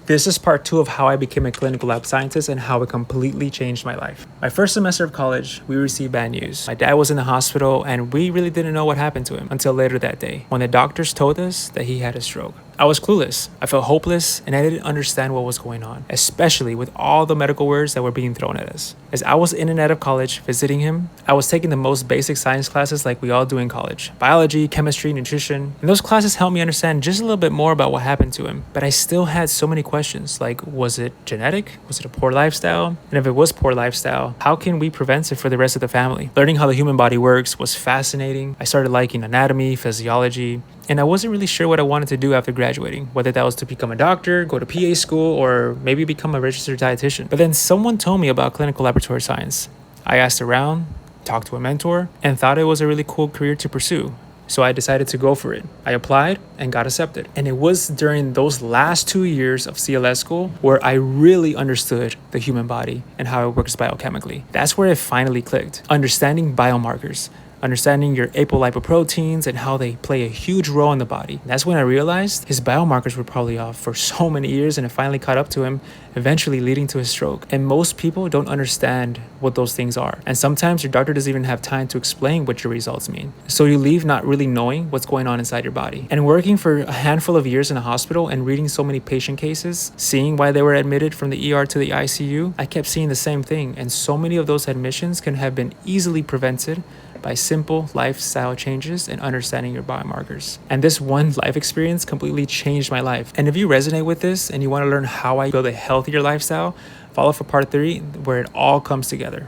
This is part 2 of how I became a clinical lab scientist and how it completely changed my life. My first semester of college, we received bad news. My dad was in the hospital and we really didn't know what happened to him until later that day when the doctors told us that he had a stroke. I was clueless. I felt hopeless and I didn't understand what was going on, especially with all the medical words that were being thrown at us. As I was in and out of college visiting him, I was taking the most basic science classes like we all do in college. Biology, chemistry, nutrition. And those classes helped me understand just a little bit more about what happened to him. But I still had so many questions like, was it genetic? Was it a poor lifestyle? And if it was poor lifestyle, how can we prevent it for the rest of the family? Learning how the human body works was fascinating. I started liking anatomy, physiology, and I wasn't really sure what I wanted to do after graduating, whether that was to become a doctor, go to PA school, or maybe become a registered dietitian. But then someone told me about clinical laboratory science. I asked around, talked to a mentor, and thought it was a really cool career to pursue. So I decided to go for it. I applied and got accepted. And it was during those last 2 years of CLS school where I really understood the human body and how it works biochemically. That's where it finally clicked. Understanding biomarkers, understanding your apolipoproteins and how they play a huge role in the body. That's when I realized his biomarkers were probably off for so many years, and it finally caught up to him, eventually leading to his stroke. And most people don't understand what those things are. And sometimes your doctor doesn't even have time to explain what your results mean. So you leave not really knowing what's going on inside your body. And working for a handful of years in a hospital and reading so many patient cases, seeing why they were admitted from the ER to the ICU, I kept seeing the same thing. And so many of those admissions can have been easily prevented by simple lifestyle changes and understanding your biomarkers. And this one life experience completely changed my life. And if you resonate with this and you want to learn how I build a healthier lifestyle, follow for part 3 where it all comes together.